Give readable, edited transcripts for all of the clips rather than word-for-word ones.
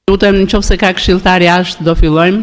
Lutem, nëse ka këshilltar jashtë, do fillojmë.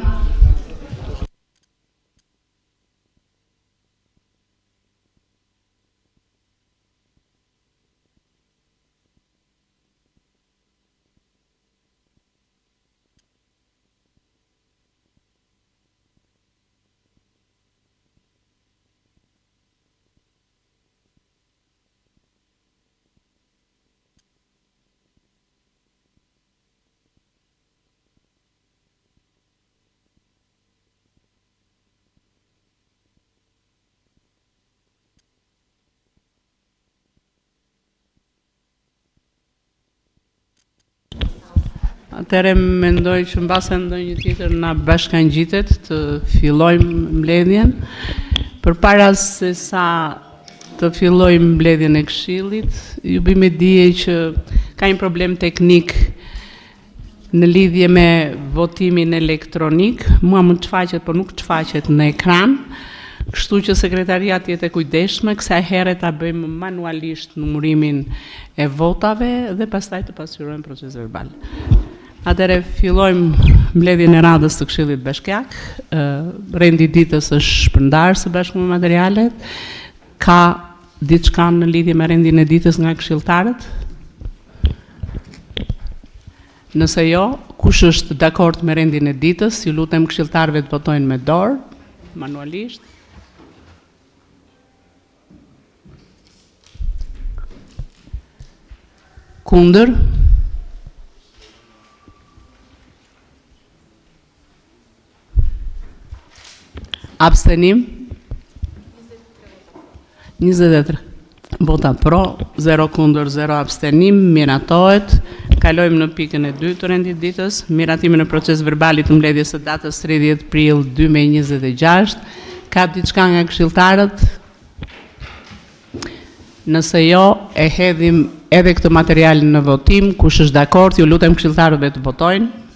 Atëherë mendoj që mbase ndonjë tjetër na bashkangjitet të fillojmë mbledhjen. Përpara se sa të fillojmë mbledhjen e këshillit, ju bëjmë dije që ka një problem teknik në lidhje me votimin elektronik. Mua më shfaqet, por nuk shfaqet në ekran. Kështu që sekretariati jetë e kujdesshme, kësaj here ta bëjmë manualisht numërimin e votave dhe pastaj të pasqyrojmë proces verbal. Atëherë fillojmë mbledhjen e radhës të Këshillit Bashkiak. Rendi ditës është shpërndarë së bashku me materialet. Ka diçka në lidhje me rendin e ditës nga këshilltarët? Nëse jo, kush është dakord me rendin e ditës? Ju lutem këshilltarëve të votojnë me dorë, manualisht. Kundër? Abstenim? 23 vota pro, 0 kundër, 0 abstenim, miratohet. Kalojmë në pikën e 2 të rendit ditës, miratimin e proces verbalit të mbledhjes së datës 30 prill 2026. Ka diçka nga këshilltarët? Nëse jo, e hedhim edhe këtë material në votim. Kush është dakord, ju lutem këshilltarëve të votojnë.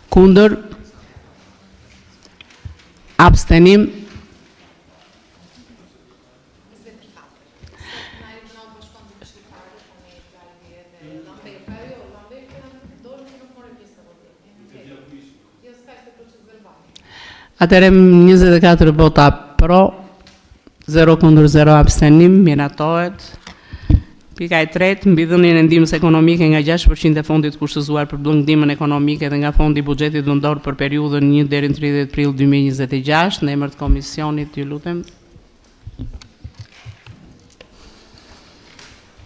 Kundër? Abstenim? Atëherë 24 vota pro, 0 kundër, 0 abstenim, miratohet. Pika e 3, mbi dhënien e ndihmës ekonomike nga 6% e fondit kushtëzuar për bllëndimën ekonomike dhe nga fondi i buxhetit vendor për periudhën 1 deri në 30 prill 2026, në emër të komisionit, ju lutem.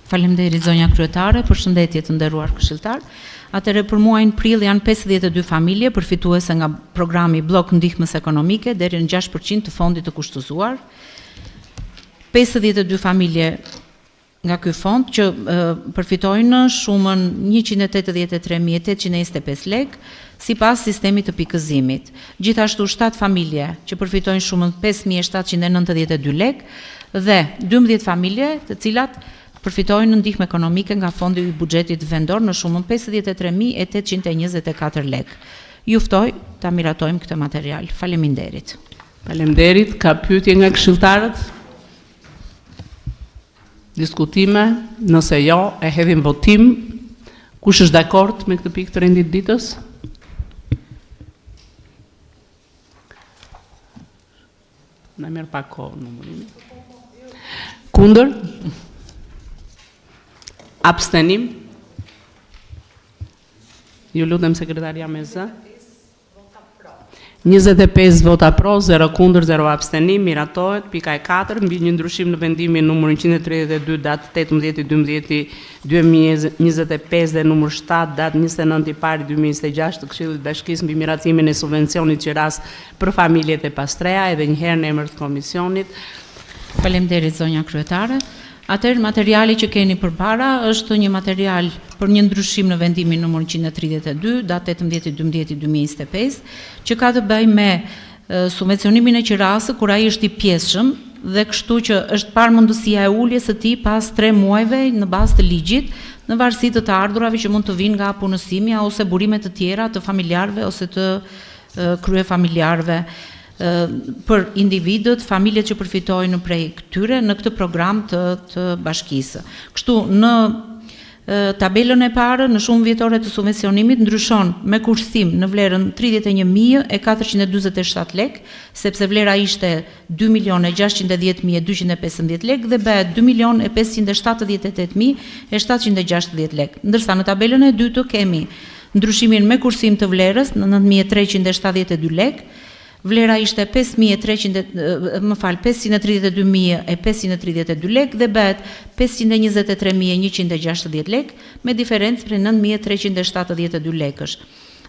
Faleminderit zonja kryetare, përshëndetje të nderuar këshilltar. Atëherë për muajin prill janë 52 familje përfituese nga programi Blok Ndihmës Ekonomike deri në 6% të fondit të kushtëzuar. 52 familje nga ky fond që përfitojnë shumën 183.825 lekë sipas sistemit të pikëzimit. Gjithashtu 7 familje që përfitojnë shumën 5.792 lekë dhe 12 familje të cilat përfitojnë ndihmë ekonomike nga fondi i buxhetit vendor në shumën 53.824 lekë. Ju ftoj ta miratojmë këtë material. Faleminderit. Faleminderit. Ka pyetje nga këshilltarët? Diskutime? Nëse jo, e hedhim votim. Kush është dakord me këtë pikë të rendit ditës? Na merr pak kohë numërimin. Kundër? Abstenim? Ju lutem sekretaria me zë. 25 vota pro, 0 kundër, 0 abstenim, miratohet. Pika e 4, mbi një ndryshim në vendimin numër 132 datë 18/12/2025 dhe numër 7 datë 29/1/2026 të Këshillit Bashkisë mbi miratimin e subvencionit qiras për familjet e pastreja, edhe një herë në emër të komisionit. Faleminderit zonja kryetare. Atëherë materiali që keni përpara është një material për një ndryshim në vendimin numër 132 datë 18/12/2025 që ka të bëjë me subvencionimin e qirasë kur ai është i pjesshëm dhe kështu që është parë mundësia e uljes së tij pas 3 muajve në bazë të ligjit në varësi të ardhurave që mund të vinë nga punësimja ose burime të tjera të familjarëve ose të kryefamiljarëve. për individët, familjet që përfitojnë prej këtyre në këtë program të bashkisë. Kështu në tabelën e parë në shumë vjetore të subvencionimit ndryshon me kursim në vlerën 31.447 lek, sepse vlera ishte 2.610.215 lek dhe bëhet 2.578.760 lek. Ndërsa në tabelën e dytë kemi ndryshimin me kursim të vlerës në 9.372 lek, vlera ishte 532.532 lek dhe bëhet 523.160 lek, me diferencë për 9.372 lekësh.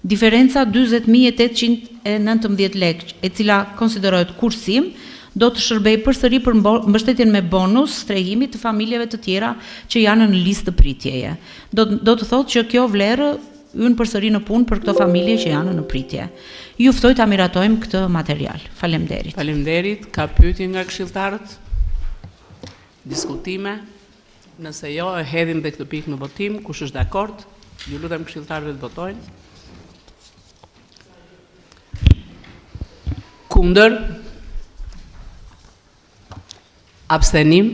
Diferenca 20.819 lek, e cila konsiderohet kursim, do të shërbej përsëri për mbështetjen me bonus strehimi të familjeve të tjera që janë në listë të pritjeje. Do të thotë që kjo vlerë ynë përsëri në punë për këto familje që janë në pritje. Ju ftoj ta miratojmë këtë material. Faleminderit. Faleminderit. Ka pyetje nga këshilltarët? Diskutime? Nëse jo, e hedhim dhe këtë pikë në votim. Kush është dakord? Ju lutem këshilltarëve të votojnë. Kundër? Abstenim?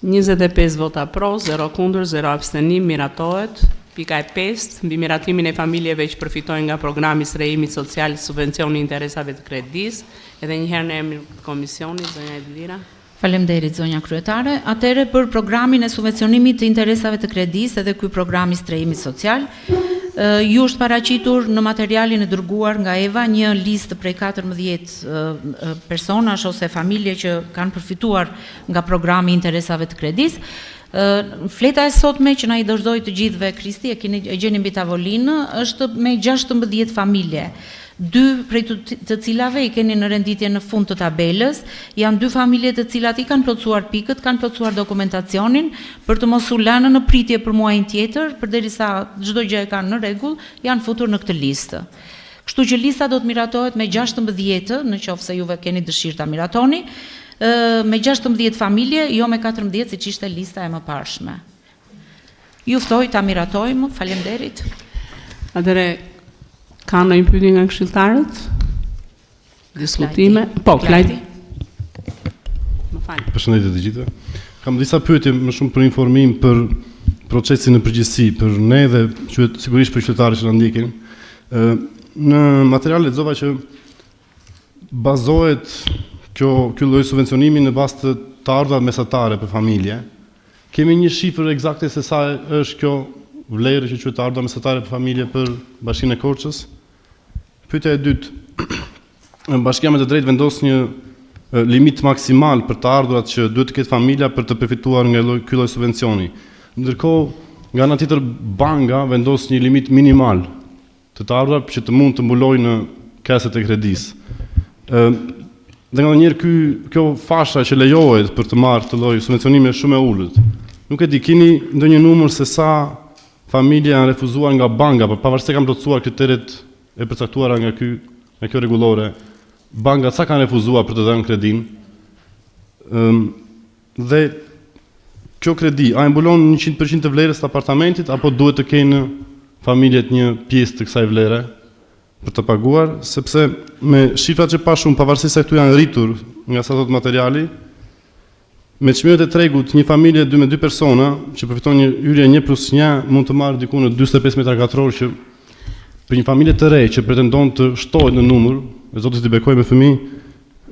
25 vota pro, 0 kundër, 0 abstenim, miratohet. Pika e 5, mbi miratimin e familjeve që përfitojnë nga programi strehimit social, subvencioni interesave të kredisë, edhe njëherë në emrin të komisionit, zonja Edlira. Faleminderit zonja kryetare. Atëherë për programin e subvencionimit të interesave të kredisë edhe ky programi strehimit social, ju është paraqitur në materialin e dërguar nga Eva një listë prej 14 personash ose familje që kanë përfituar nga programi interesave të kredisë. Fleta e sotme që na i dorëzoi të gjithëve Kristi, e gjeni mbi tavolinë, është me 16 familje. 2 prej të cilave i keni në renditje në fund të tabelës, janë 2 familje të cilat i kanë plotësuar pikët, kanë plotësuar dokumentacionin për të mos u lënë në pritje për muajin tjetër, përderisa çdo gjë e kanë në rregull, janë futur në këtë listë. Kështu që lista do të miratohet me 16, në qoftë se juve keni dëshirë ta miratoni, me 16 familje, jo me 14 siç ishte lista e mëparshme. Ju ftoj ta miratojmë, faleminderit. Atëre ka ndonjë pyetje nga këshilltarët? Diskutime? Po, Klajti. Më fal. Përshëndetje të gjithëve. Kam disa pyetje më shumë për informim për procesin në përgjithësi, për ne dhe sigurisht për qytetarët që na ndjekin. Në material lexova që bazohet ky lloj subvencionimi në bazë të ardhurave mesatare për familje. Kemi një shifër eksakte se sa është kjo vlerë që quhet ardha mesatare për familje për Bashkinë e Korçës? Pyetja e dytë, Bashkia me të drejtë vendos një limit maksimal për të ardhurat që duhet të ketë familja për të përfituar nga ky lloj subvencioni. Ndërkohë, nga ana tjetër banka vendos një limit minimal të ardhurat që të mund të mbulojnë në kaset e kredisë. Dhe nga njëherë kjo fasha që lejohet për të marrë të lloj subvencionimi është shumë e ulët. Nuk e di, keni ndonjë numër se sa familje janë refuzuar nga banka, por pavarësisht se kanë plotësuar kriteret e përcaktuara nga kjo rregullore, banka sa kanë refuzuar për të dhënë kredin? Dhe kjo kredi, a e mbulon 100% të vlerës të apartamentit, apo duhet të kenë familjet një pjesë të kësaj vlere për të paguar, sepse me shifrat që pa shumë, pavarësisht se këtu janë rritur nga sa thot materiali, me çmimet e tregut, një familje me 2 persona që përfiton një hyrje 1+1 mund të marrë diku në 45 metra katror, që për një familje të re që pretendon të shtohet në numër, e Zotit i bekoj me fëmijë,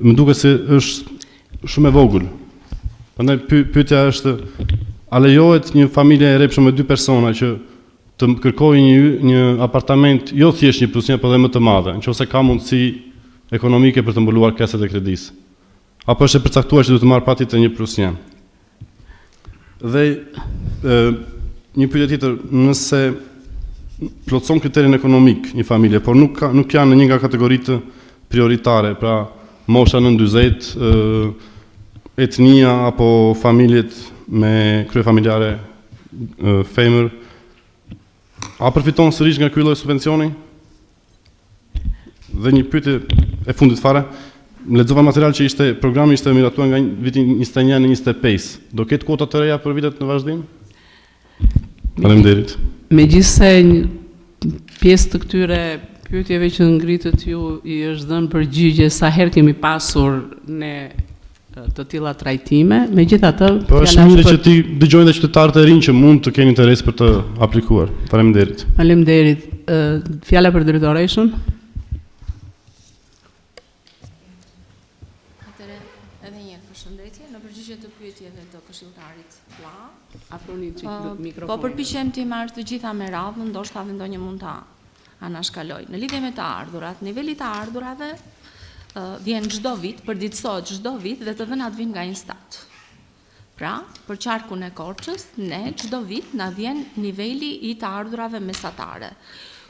më duket se është shumë e vogël. Prandaj pyetja është, a lejohet një familje e repshme me 2 persona që të kërkojë një apartament jo thjesht 1+1, por edhe më të madhe, nëse ka mundësi ekonomike për të mbuluar kaset e kredisë? Apo është e përcaktuar që duhet të marrë patjetër 1+1? Dhe një pyetje tjetër, nëse plotëson kriterin ekonomik një familje, por nuk janë në një nga kategoritë prioritare, pra mosha nën 40, etnia apo familjet me krye familjare femër, a përfiton sërish nga ky lloj subvencioni? Dhe një pyetje e fundit fare, lexova material që programi ishte miratuar nga viti 21 në 25. Do ketë kuota të reja për vitet në vazhdim? Faleminderit. Megjithse pjesë të këtyre pyetjeve që ngritët ju i është dhënë përgjigje sa herë kemi pasur ne të tilla trajtime, megjithatë Po është mirë që ti dëgjojnë dhe qytetarët e rinj që mund të kenë interes për të aplikuar. Faleminderit. Faleminderit. Fjala për drejtoreshën. Atëre, edhe një herë përshëndetje, në përgjigje të pyetjeve të këshilltarit Vlla, Afroni mikrofonin. po përpiqem të marr të gjitha me radhë, ndoshta edhe ndonjë mund ta anashkaloj. Në lidhje me të ardhurat, niveli të ardhurave vjen çdo vit, përditësohet çdo vit dhe të dhënat vijnë nga Instat. Pra, për qarkun e Korçës, ne çdo vit na vjen niveli i të ardhurave mesatare.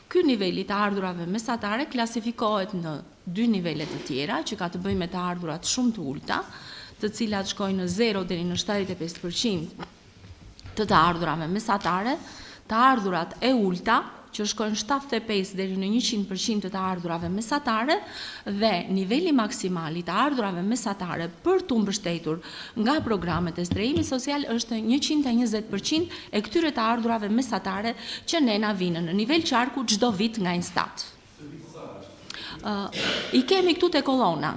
Ky niveli i të ardhurave mesatare klasifikohet në dy nivele të tjera, që ka të bëjë me të ardhurat shumë të ulta, të cilat shkojnë në 0 deri në 75% të ardhurave mesatare, të ardhurat e ulta, që shkojnë 75 deri në 100% të ardhurave mesatare dhe niveli maksimal i të ardhurave mesatare për të mbështetur nga programet e strehimit social është 120% e këtyre të ardhurave mesatare që ne na vinë në nivel qarku çdo vit nga Instat. I kemi këtu te kolona.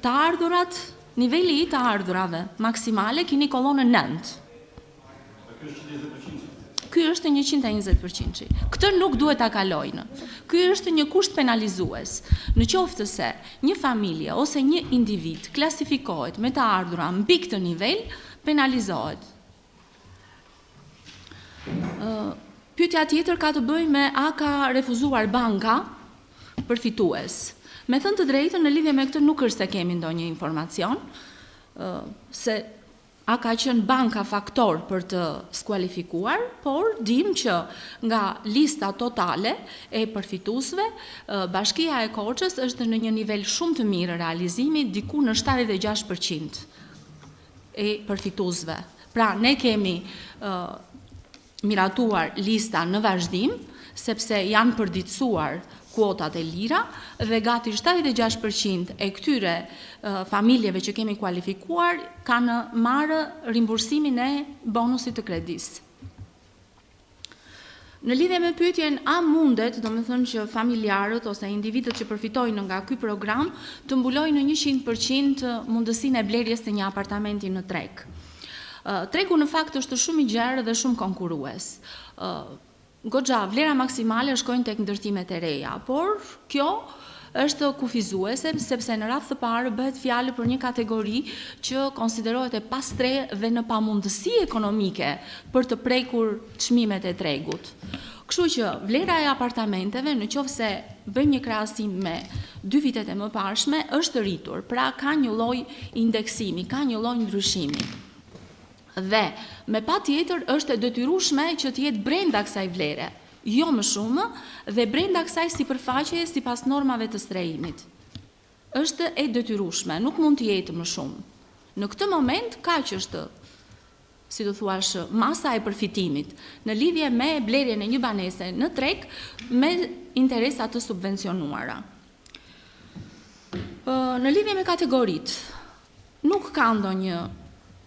Të ardhurat, niveli i të ardhurave maksimale keni kolonën 9. Ky është 120%. Këtë nuk duhet ta kalojnë. Ky është një kusht penalizues. Në qoftë se një familje ose një individ klasifikohet me të ardhura mbi këtë nivel, penalizohet. Pyetja tjetër ka të bëjë me a ka refuzuar banka për fitues. Me thënë të drejtën, në lidhje me këtë nuk është se kemi ndonjë informacion, se a ka qenë banka faktor për të skualifikuar, por dim që nga lista totale e përfituesve, Bashkia e Korçës është në një nivel shumë të mirë realizimi, diku në 76% e përfituesve. Pra, ne kemi miratuar lista në vazhdim, sepse janë përditësuar kuotat e lira dhe gati 76% e këtyre familjeve që kemi kualifikuar kanë marrë rimbursimin e bonusit të kredisë. Në lidhje me pyetjen a mundet, domethënë që familjarët ose individët që përfitojnë nga ky program të mbulojnë në 100% mundësinë e blerjes të një apartamenti në treg. Tregu në fakt është shumë i gjerë dhe shumë konkurrues. Goxha, vlera maksimale shkojnë tek ndërtimet e reja, por kjo është kufizuese sepse në radhë të parë bëhet fjalë për një kategori që konsiderohet e pastre dhe në pamundësi ekonomike për të prekur çmimet e tregut. Kështu që vlera e apartamenteve, në qoftë se bëjmë një krahasim me 2 vitet e mëparshme, është rritur, pra ka një lloj indeksimi, ka një lloj ndryshimi. Dhe me pa tjetër është e detyrueshme që të jetë brenda kësaj vlere, jo më shumë, dhe brenda kësaj sipërfaqeje sipas normave të strehimit. Është e detyrueshme, nuk mund të jetë më shumë. Në këtë moment kaq është, si do thuash, masa e përfitimit në lidhje me blerjen e një banese në treg me interesa të subvencionuara. Në lidhje me kategoritë, nuk ka ndonjë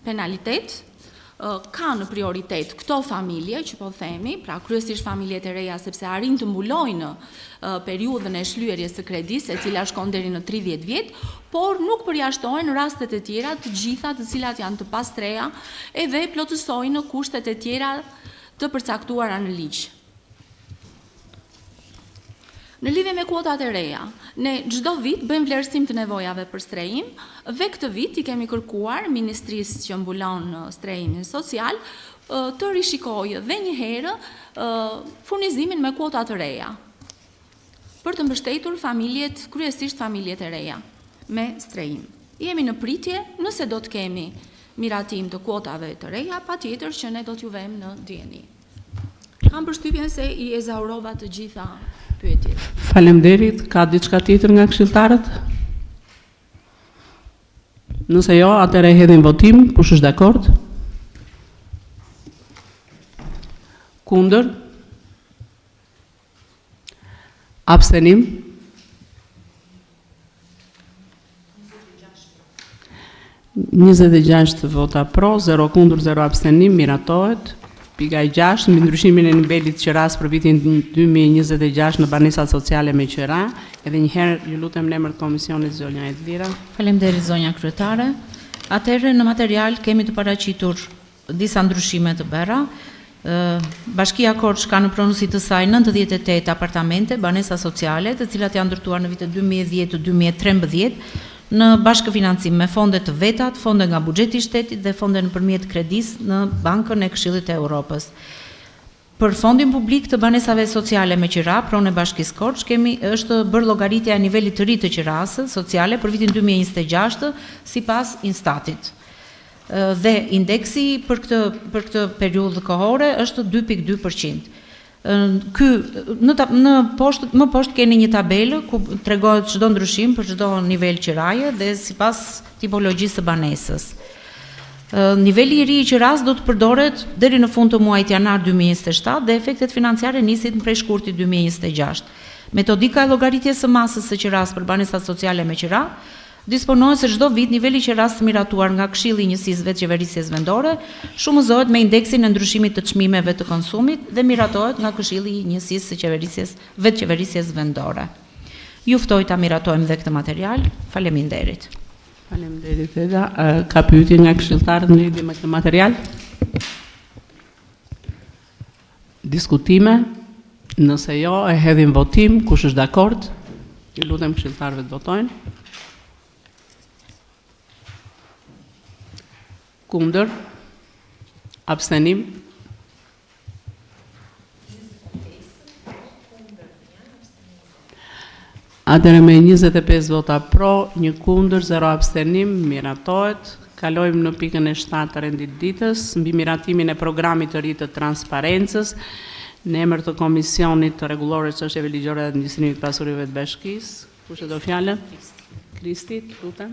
penalitet. Ka në prioritet këto familje që po themi, pra kryesisht familjet e reja sepse arrin të mbulojnë periudhën e shlyerjes së kredisë, e cila shkon deri në 30 vjet, por nuk përjashtohen rastet e tjera të gjitha të cilat janë të pastreja edhe plotësojnë kushtet e tjera të përcaktuara në ligj. Në lidhje me kuotat e reja, ne çdo vit bëjmë vlerësim të nevojave për strehim dhe këtë vit i kemi kërkuar Ministrisë që mbulon strehimin social të rishikojë dhe një herë furnizimin me kuota të reja për të mbështetur familjet, kryesisht familjet e reja me strehim. Jemi në pritje, nëse do të kemi miratim të kuotave të reja, patjetër që ne do t'ju vëmë në dieni. Kam përshtypjen se i ezaurova të gjitha pyetjet. Faleminderit. Ka diçka tjetër nga këshilltarët? Nëse jo, atëherë hedhim votim. Kush është dakord? Kundër? Abstenim? 26 vota pro, 0 kundër, 0 abstenim, miratohet. Pika 6, mbi ndryshimin e nivelit qeras për vitin 2026 në banesat sociale me qera, edhe njëherë ju lutem në emër të komisionit zonja Elvira. Faleminderit zonja kryetare. Atëherë në material kemi të paraqitur disa ndryshime të bëra. Bashkia Korç ka në pronësi të saj 98 apartamente, banesa sociale, të cilat janë ndërtuar në vitet 2010-2013 në bashkëfinancim me fonde të vetat, fonde nga buxheti i shtetit dhe fonde nëpërmjet kredis në Bankën e Këshillit të Evropës. Për fondin publik të banesave sociale me qira, pronë e Bashkisë Korç, është bërë llogaritja e nivelit të ri të qirasë sociale për vitin 2026 sipas Instatit. Dhe indeksi për këtë periudhë kohore është 2.2%. Më poshtë keni një tabelë ku tregohet çdo ndryshim për çdo nivel qiraje dhe sipas tipologjisë së banesës. Niveli i ri i qiras do të përdoret deri në fund të muajit janar 2027 dhe efektet financiare nisin prej shkurtit 2026. Metodika e llogaritjes së masës së qiras për banesat sociale me qira disponohet se çdo vit niveli i qiras të miratuar nga Këshilli i Njësisë Vetëqeverisjes Vendore shumëzohet me indeksin e ndryshimit të çmimeve të konsumit dhe miratohet nga Këshilli i Njësisë së Vetëqeverisjes Vendore. Ju ftoj ta miratojmë dhe këtë material. Faleminderit. Faleminderit Eda. Ka pyetje nga këshilltarët në lidhje me këtë material? Diskutime? Nëse jo, e hedhim votim. Kush është dakord? Ju lutem këshilltarëve të votojnë. Kundër? Abstenim? Atëherë me 25 vota pro, 1 kundër, 0 abstenim, miratohet. Kalojmë në pikën e 7 të rendit ditës, mbi miratimin e programit të ri të transparencës, në emër të Komisionit të Rregullore Çështjeve Ligjore dhe Administrimit të Pasurive të Bashkisë. Kush e do fjalën? Kristi, lutem.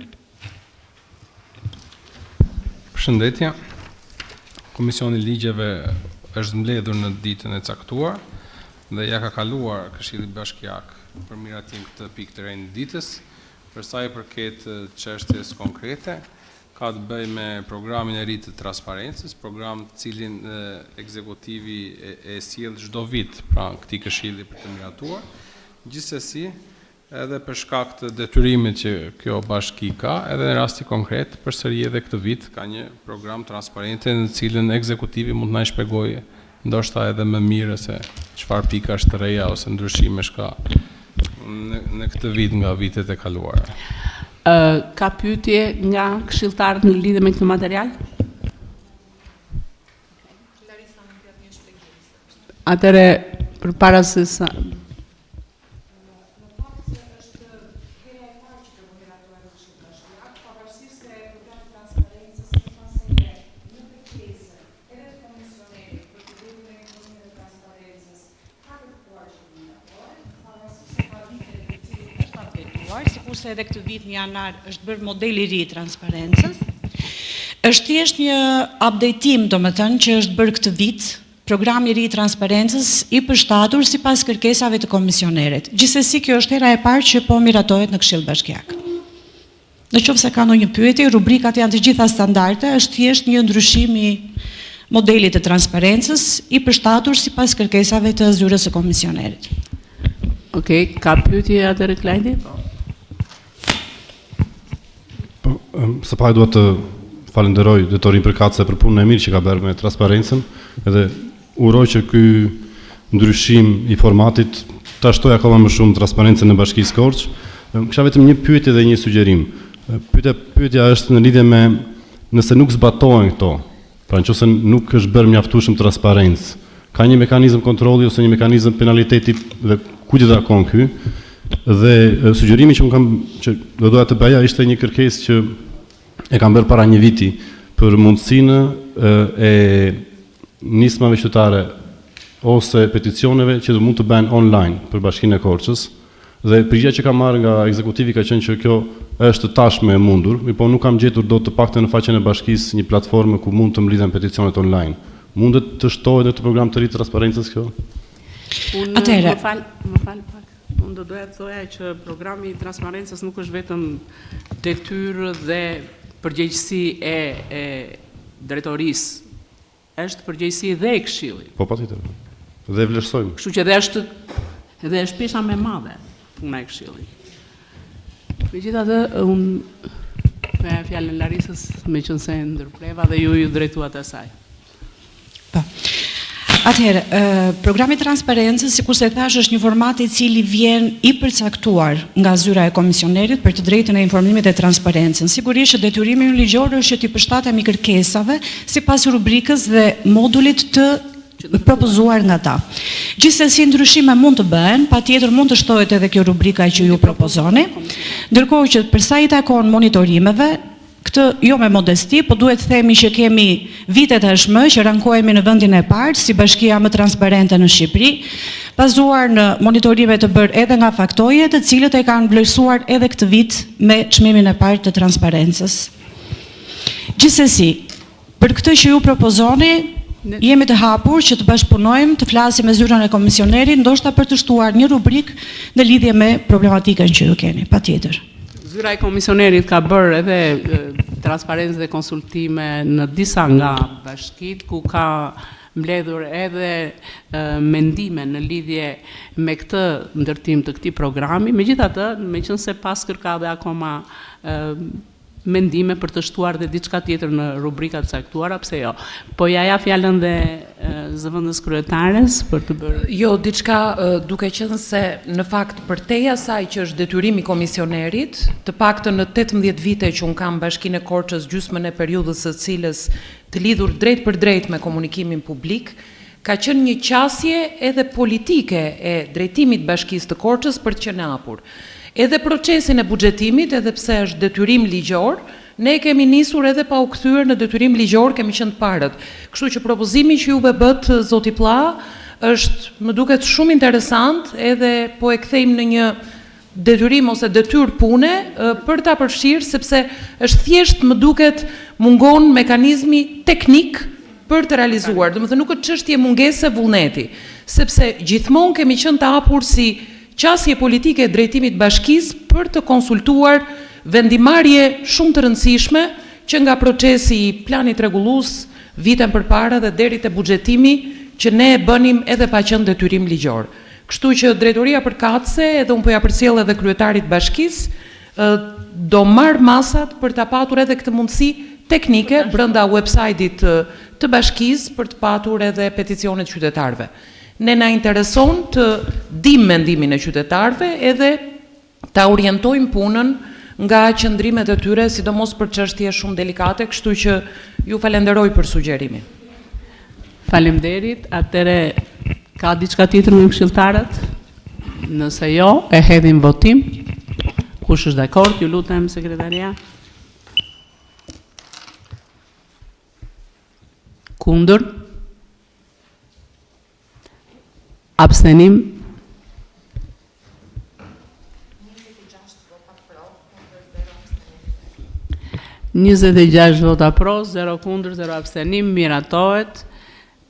Përshëndetje. Komisioni i Ligjeve është mbledhur në ditën e caktuar dhe ja ka kaluar Këshilli Bashkiak për miratim këtë pikë të rendit ditës. Për sa i përket çështjes konkrete, ka të bëjë me programin e ri të transparencës, program të cilin ekzekutivi e sjell çdo vit pra këtij këshilli për të miratuar. Gjithsesi, edhe për shkak të detyrimit që kjo bashki ka, edhe në rasti konkret, përsëri edhe këtë vit ka një program transparente në cilën ekzekutivi mund të na shpjegojë ndoshta edhe më mirë se çfarë pikash të reja ose ndryshimesh ka në këtë vit nga vitet e kaluara. Ka pyetje nga këshilltarët në lidhje me këtë material? Atëre, përpara se sa sikurse edhe këtë vit në janar është bërë modeli i ri i transparencës. Është thjesht një updatim, domethënë, që është bërë këtë vit, programi i ri i transparencës i përshtatur sipas kërkesave të komisionerit. Gjithsesi, kjo është hera e parë që po miratohet në Këshill Bashkiak. Nëse ka ndonjë pyetje, rubrikat janë të gjitha standarde, është thjesht një ndryshim i modelit të transparencës i përshtatur sipas kërkesave të zyrës së komisionerit. Okej, ka pyetje atëre Klajdi? Së pari duhet të falenderoj Detorin Përkatëse për punën e mirë që ka bërë me transparencën, edhe uroj që ky ndryshim i formatit ta shtojë akoma më shumë transparencën në Bashkisë Korç. Kisha vetëm një pyetje dhe një sugjerim. Pyetja është në lidhje me nëse nuk zbatohen këto, pra nëse nuk është bërë mjaftueshëm transparencë, ka një mekanizëm kontrolli ose një mekanizëm penaliteti dhe kujt i takon ky? Dhe sugjerimi që do doja të bëja ishte një kërkesë që e kam bërë para një viti për mundësinë e nismave qytetare ose peticioneve që mund të bëhen online për Bashkinë e Korçës. Dhe përgjigjja që kam marrë nga ekzekutivi ka qenë që kjo është tashmë e mundur, po nuk kam gjetur dot të paktën në faqen e Bashkisë një platformë ku mund të mblidhen peticionet online. Mundet të shtohet në këtë program të ri të transparencës kjo? Atëherë, më fal pak. Unë do doja të thoja që programi i transparencës nuk është vetëm detyrë dhe përgjegjësi e drejtorisë është përgjegjësi dhe e Këshillit. Po patjetër. Dhe vlerësojmë. Kështu që edhe është pjesha më e madhe puna e Këshillit. Megjithatë, unë me fjalën e Larisës, meqense ndërpreva dhe ju drejtuat asaj. Po. Atëherë, programi transparencës, sikur se thash, është një format i cili vjen i përcaktuar nga zyra e komisionerit për të drejtën e informimit dhe transparencën. Sigurisht që detyrimi ynë ligjor është që t'i përshtatemi kërkesave sipas rubrikës dhe modulit të propozuar nga ta. Gjithsesi ndryshime mund të bëhen, patjetër mund të shtohet edhe kjo rubrika që ju propozoni, ndërkohë që për sa i takon monitorimeve, këtë jo me modesti, po duhet të themi që kemi vite tashmë që rankohemi në vendin e parë si bashkia më transparente në Shqipëri, bazuar në monitorime të bërë edhe nga Faktoje, të cilët e kanë vlerësuar edhe këtë vit me çmimin e parë të transparencës. Gjithsesi, për këtë që ju propozoni, jemi të hapur që të bashkëpunojmë, të flasim me zyrën e komisionerit, ndoshta për të shtuar një rubrik në lidhje me problematikën që ju keni, patjetër. Zyra e komisionerit ka bërë edhe transparencë dhe konsultime në disa nga bashkitë ku ka mbledhur edhe mendime në lidhje me këtë ndërtim të këtij programi. Megjithatë, meqense pas kërka dhe akoma mendime për të shtuar dhe diçka tjetër në rubrikat caktuara, pse jo. Po ja fjalën dhe zëvendës kryetares për të bërë. Jo, diçka duke qenë se në fakt përtej asaj që është detyrimi komisionerit, të paktën në 18 vite që un kam Bashkinë e Korçës gjysmën e periudhës së cilës të lidhur drejt për drejt me komunikimin publik, ka qenë një qasje edhe politike e drejtimit Bashkisë të Korçës për të qenë hapur. Edhe procesin e buxhetimit, edhe pse është detyrim ligjor, ne kemi nisur edhe pa u kthyer në detyrim ligjor, kemi qenë të parët. Kështu që propozimi që juve bët zoti Plla është, më duket shumë interesant, edhe po e kthejmë në një detyrim ose detyrë pune për ta përfshirë, sepse është thjesht, më duket, mungon mekanizmi teknik për të realizuar. Domethënë nuk është çështje mungese vullneti, sepse gjithmonë kemi qenë të hapur si qasje politike e drejtimit bashkisë për të konsultuar vendimarrje shumë të rëndësishme që nga procesi i planit rregullues vitën përpara dhe deri te buxhetimi që ne e bënim edhe pa qenë detyrim ligjor. Kështu që drejtoria përkatëse, edhe unë po ja përcjell edhe kryetarit bashkisë, do marr masat për ta patur edhe këtë mundësi teknike brenda website-it të bashkisë për të patur edhe peticionet qytetarëve. Ne na intereson të dim mendimin e qytetarëve edhe ta orientojmë punën nga qëndrimet e tyre, sidomos për çështje shumë delikate, kështu që ju falenderoj për sugjerimin. Faleminderit. Atëre ka diçka tjetër me këshilltarët? Nëse jo, e hedhim votim. Kush është dakord? Ju lutem sekretaria. Kundër? Abstenim? 26 vota pro, 0 kundër, 0 abstenim, miratohet.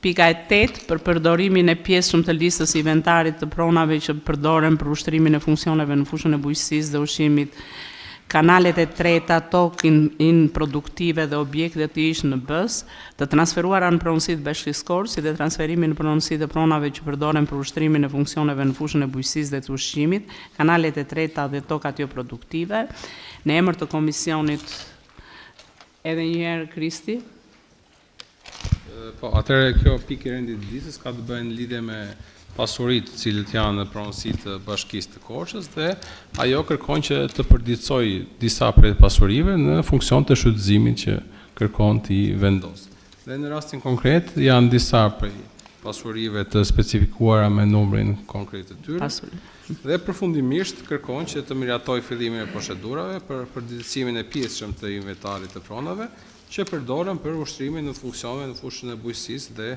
Pika e 8 për përdorimin e pjesëshëm të listës inventarit të pronave që përdoren për ushtrimin e funksioneve në fushën e bujqësisë dhe ushqimit, kanalet e treta, tokë improduktive dhe objekte të ish në bës, të transferuara në pronësit Bashkisë Korçë, si dhe transferimin në pronësit e pronave që përdoren për ushtrimin e funksioneve në fushën e bujqësisë dhe të ushqimit, kanalet e treta dhe tokat jo produktive. Në emër të komisionit, edhe njëherë Kristi. Po, atëherë kjo pikë e renditëditës ka të bëjë në lidhje me pasuritë të cilët janë në pronësitë të Bashkisë të Korçës dhe ajo kërkon që të përditësoj disa prej pasurive në funksion të shfrytëzimit që kërkon të i vendosë. Dhe në rastin konkret janë disa prej pasurive të specifikuara me numrin konkret të tyre. Dhe përfundimisht kërkon që të miratoj fillimin e procedurave për përditësimin e pjesëshëm të inventarit të pronave që përdoren për ushtrimin në funksione në fushën e bujqësisë dhe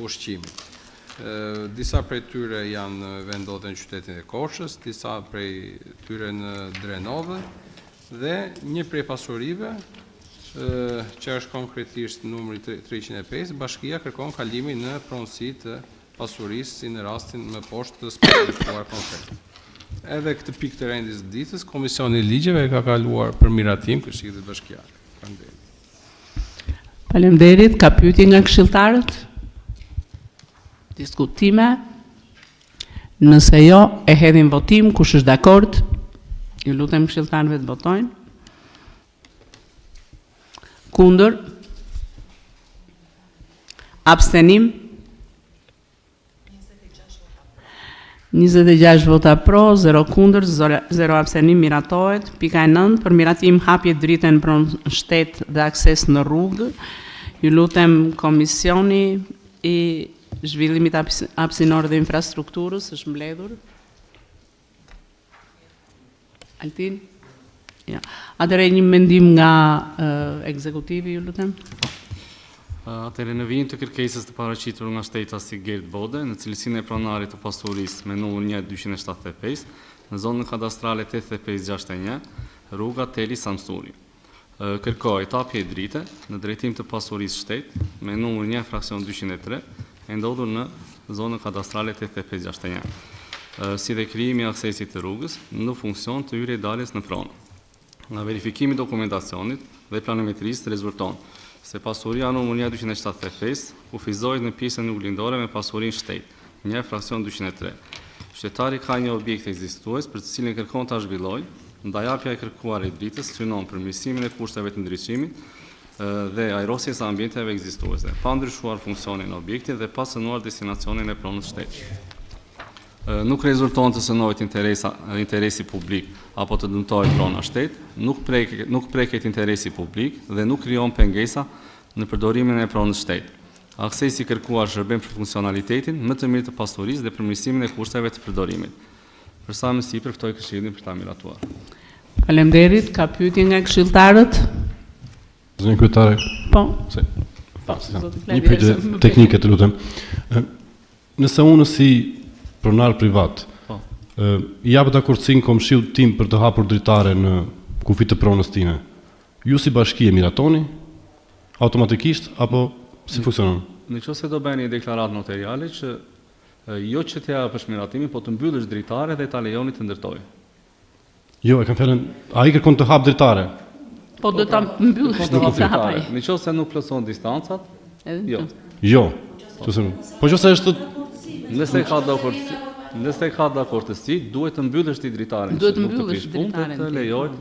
ushqimit. Disa prej tyre janë vendodhen në qytetin e Korçës, disa prej tyre në Drenove dhe një prej pasurive që është konkretisht numri 305, bashkia kërkon kalimin në pronësi të pasurisë si në rastin më poshtë të specifikuar konkret. Edhe këtë pikë të renditëditës, Komisioni i Ligjeve ka kaluar për miratim Këshillit Bashkiak. Faleminderit, ka pyetje nga këshilltarët? Diskutime? Nëse jo, e hedhim votim, kush është dakord? Ju lutem këshilltarëve të votojnë. Kundër? Abstenim? 26 vota pro, 0 kundër, 0 abstenim, miratohet. Pika 9, për miratim hapje dritën pronë shtet dhe akses në rrugë. Ju lutem Komisioni i Zhvillimit Hapësinor dhe Infrastrukturës është mbledhur. Altin? Ja. Atëre një mendim nga ekzekutivi, ju lutem. Atëre në vijim të kërkesës të paraqitur nga shteta si Gerd Bode, në cilësinë e pronarit të pasurisë me numër 1275, në zonën kadastrale 8561, rruga Teli Samsuri. Kërkoj tapje e drite në drejtim të pasurisë shtet me numër 1 fraksion 203, e ndodhur në zonën kadastrale 8561, si dhe krijimi i aksesit të rrugës në funksion të hyrje daljes në pronë. Nga verifikimi i dokumentacionit dhe planimetrisë rezulton se pasuria numër 1275 kufizohet në pjesën uglindore me pasurinë shtet, 1 fraksion 203. Shtetari ka një objekt ekzistues për të cilin kërkon ta zhvillojë, ndajapja e kërkuar e dritës synon përmirësimin e kushteve të ndriçimit dhe ajrosjes së ambienteve ekzistuese, pa ndryshuar funksionin e objektit dhe pa sënuar destinacionin e pronës shtet. Nuk rezulton të sënohet interesi publik apo të dëmtohet prona shtet, nuk preket interesi publik dhe nuk krijon pengesa në përdorimin e pronës shtet. Aksesi kërkuar shërben për funksionalitetin më të mirë të pasurisë dhe përmirësimin e kushteve të përdorimit. Për sa më sipër ftoj Këshillin për ta miratuar. Faleminderit, ka pyetje nga këshilltarët? Zonjë kryetare. Po. Një pyetje teknike të lutem. Nëse unë si pronar privat, japet akortësinë komshiut tim për të hapur dritare në kufi të pronës time, ju si bashki e miratoni automatikisht apo si funksionon? Nëse do bëni një deklaratë notariale që jo që t'ja japësh miratimin, po të mbyllësh dritare dhe ta lejoni të ndërtojë. Jo, e kam fjalën, ai kërkon të hap dritare. Po do ta mbyllësh dritare. Nëse nuk plotson distancat, jo. Jo. Po nëse është Nëse ka dakordësi, duhet të mbyllësh ti dritaren. Duhet të mbyllësh dritaren. Të lejohet.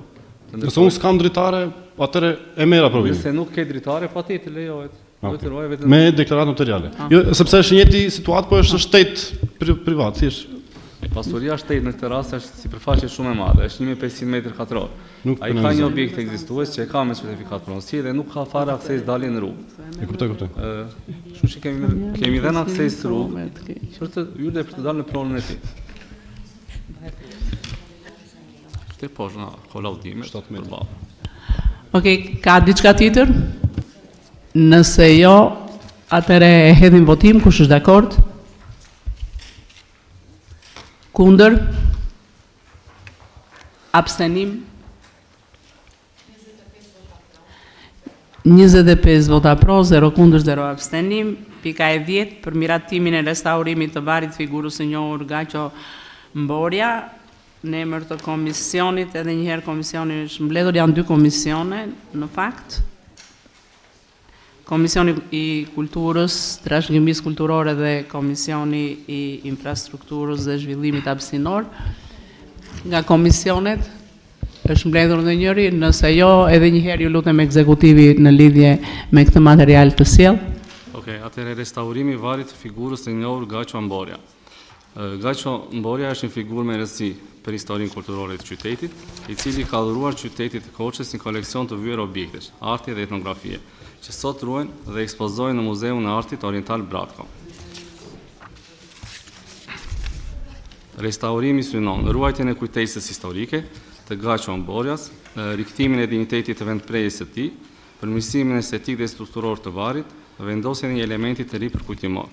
Nëse unë s'kam dritare, atëre e merr aprovimin. Nëse nuk ke dritare, patjetër lejohet. Duhet të ruaj vetëm me deklaratë notariale. Jo, sepse është njëjti situatë, po është shtet privat, thjesht. Pasuria shtet në këtë rast është sipërfaqe shumë e madhe, është 1500 metër katror. Ai ka një objekt ekzistues që e ka me certifikat pronësie dhe nuk ka fare akses dalje në rrugë. E kuptoj. Kështu që kemi dhënë akses në rrugë për të hyrë dhe për të dalë në pronën e tij. Te poshtë na kolaudime 7 metra. Okej, ka diçka tjetër? Nëse jo, atëre e hedhim votim, kush është dakord? Kundër? Abstenim? 25 vota pro, 0 kundër, 0 abstenim. Pika e 10, për miratimin e restaurimit të varit figurës së njohur Gaqo Mborja, në emër të komisionit, edhe njëherë komisioni është mbledhur, janë 2 komisione, në fakt. Komisioni i Kulturës, Trashëgimisë Kulturore dhe Komisioni i Infrastrukturës dhe Zhvillimit Hapësinor. Nga komisionet është mbledhur në njëri, nëse jo, edhe njëherë ju lutem ekzekutivi në lidhje me këtë material të sjell. Okej, atëherë restaurimi i varit të figurës së njohur Gaqo Mborja. Gaqo Mborja është një figurë me rëndësi për historinë kulturore të qytetit, i cili ka dhuruar qytetit të Korçës një koleksion të vyer objektesh, arti dhe etnografie, që sot ruhen dhe ekspozohen në Muzeun e Artit Oriental Bratko. Restaurimi synon ruajtjen e kujtesës historike të Gaqo Mborjas, rikthtimin e dinjitetit të vendprerjes së tij, përmirësimin estetik dhe strukturor të varit, vendosjen e një elementi të ri përkujtimor.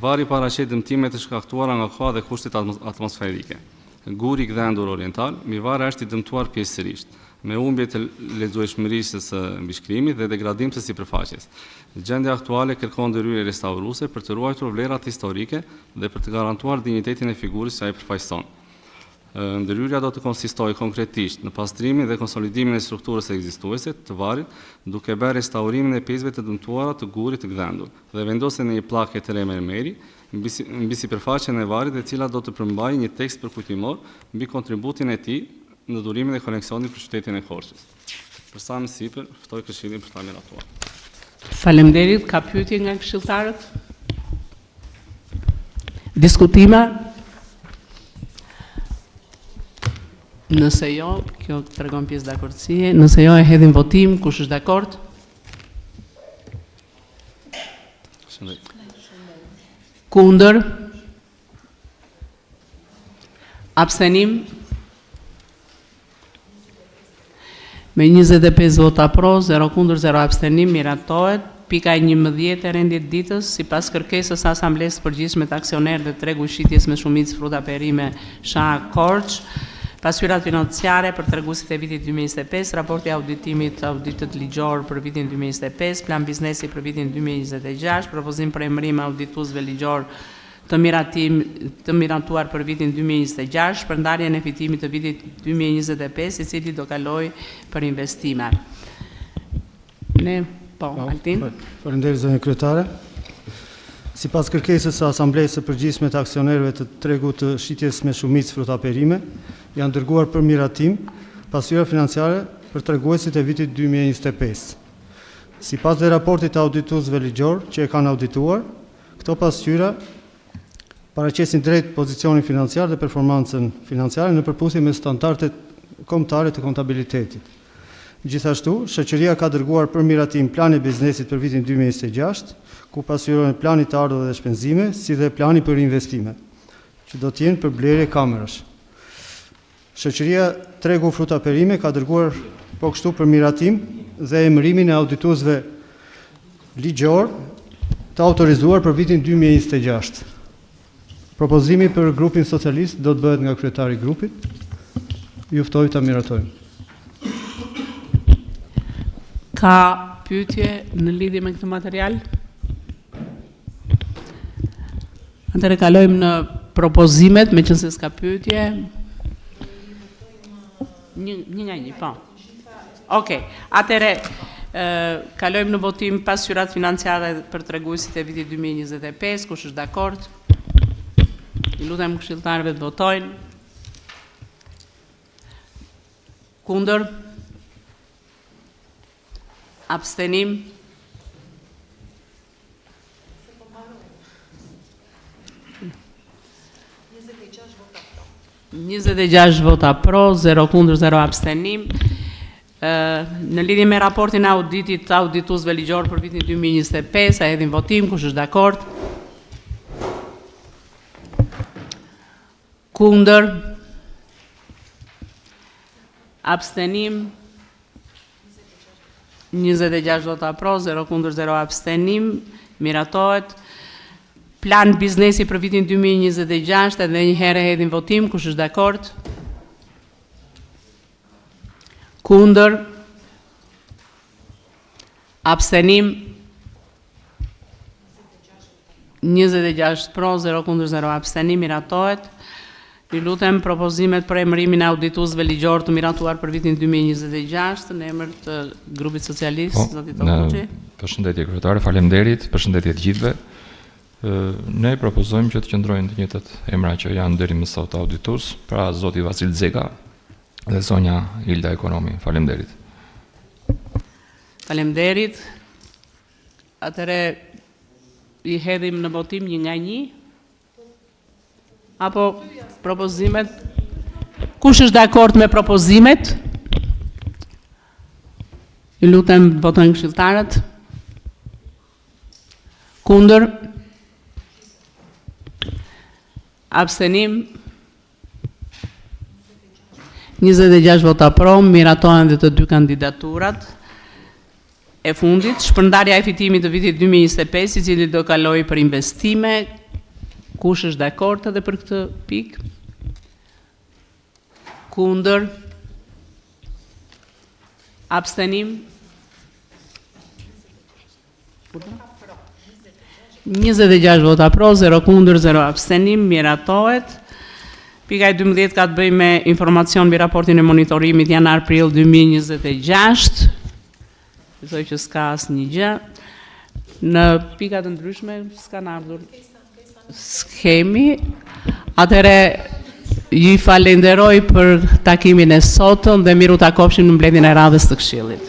Vari paraqet dëmtime të shkaktuara nga koha dhe kushtet atmosferike. Guri gdhendur oriental, mbi varë është i dëmtuar pjesërisht, me humbje të lexueshmërisë së mbishkrimit dhe degradim të sipërfaqes. Gjendja aktuale kërkon ndërhyrje restauruese për të ruajtur vlerat historike dhe për të garantuar dinjitetin e figurës që ai përfaqëson. Ndërhyrja do të konsistojë konkretisht në pastrimin dhe konsolidimin e strukturës ekzistuese të varit, duke bërë restaurimin e pjesëve të dëmtuara të gurit të gdhendur dhe vendosjen e një pllake të re mermeri mbi sipërfaqen e varit, e cila do të përmbajë një tekst përkujtimor mbi kontributin e tij në durimin e koneksionit për qytetin e Korçës. Për sa më sipër, ftoj Këshillin për ta miratuar. Faleminderit. Ka pyetje nga këshilltarët? Diskutime? Nëse jo, kjo tregon pjesë dakordësie. Nëse jo, e hedhim votim. Kush është dakord? Kundër? Abstenim? Me 25 vota pro, 0 kundër, 0 abstenim, miratohet. Pika 11 e rendit ditës, sipas kërkesës së Asamblesë së Përgjithshme të Aksionerëve të Tregu Shitjes me Shumicë Fruta Perime Sha Korç, pasyrat financiare për treguesit e vitit 2025, raporti auditimit auditet ligjor për vitin 2025, plan biznesi për vitin 2026, propozim për emërim audituesve ligjor të miratuar për vitin 2026, për ndarjen e fitimit të vitit 2025, i cili do kaloj për investime. Altin. Faleminderit zonjë kryetare. Sipas kërkesës së Asamblesë së Përgjithshme të Aksionerëve të Tregut të Shitjes me Shumicë Fruta Perime, janë dërguar për miratim pasyra financiare për treguesit e vitit 2025. Sipas dhe raportit të audituesve ligjor që e kanë audituar, këto pasyra paraqesin drejt pozicionin financiar dhe performancën financiare në përputhje me standardet kombëtare të kontabilitetit. Gjithashtu, shoqëria ka dërguar për miratim plani biznesit për vitin 2026, ku pasqyrohen plani të ardhurave dhe shpenzime, si dhe plani për investime, që do të jenë për blerje kamerash. Shoqëria Tregu Fruta Perime ka dërguar po kështu për miratim dhe emërimin e audituesve ligjor të autorizuar për vitin 2026. Propozimi për grupin socialist do të bëhet nga kryetari i grupit. Ju ftoj ta miratojmë. Ka pyetje në lidhje me këtë material? Atëherë kalojmë në propozimet, meqense s'ka pyetje. Një nga një, po. Okej, atëherë kalojmë në votim pasqyrat financiare për treguesit e vitit 2025, kush është dakord? I lutem këshilltarëve të votojnë. Kundër? Abstenim? Njëzet vota pro, 0 kundër, 0 abstenim. Në lidhje me raportin e auditit të audituesve ligjor për vitin 2025, a hedhim votim, kush është dakord? Kundër? Abstenim? 26 vota pro, 0 kundër, 0 abstenim, miratohet. Plan biznesi për vitin 2026, edhe një herë hedhim votim, kush është dakord? Kundër? Abstenim? 26 pro, 0 kundër, 0 abstenim, miratohet. Ju lutem propozimet për emërimin e audituesve ligjor të miratuar për vitin 2026 në emër të grupit socialist, zoti Tokuçi. Përshëndetje kryetare, faleminderit, përshëndetje të gjithëve. Ne propozojmë që të qëndrojnë të njëjtat emra që janë deri më sot auditues, pra zoti Vasil Zeka dhe zonja Hilda Ekonomi. Faleminderit. Faleminderit. Atëre i hedhim në votim një nga një. Apo propozimet? Kush është dakord me propozimet? I lutem votojnë këshilltarët. Kundër? Abstenim? 26 vota pro, miratohen dhe të dy kandidaturat. E fundit, shpërndarja e fitimit të vitit 2025, i cili do kalojë për investime. Kush është dakord edhe për këtë pikë? Kundër? Abstenim? 26 vota pro, 0 kundër, 0 abstenim, miratohet. Pika e 12 ka të bëjë me informacion mbi raportin e monitorimit janar-prill 2026. Besoj që s'ka asnjë gjë. Në pikat të ndryshme s'kan ardhur. S'kemi. Atëre ju falenderoj për takimin e sotëm dhe miru takofshim në mbledhjen e radhës të Këshillit.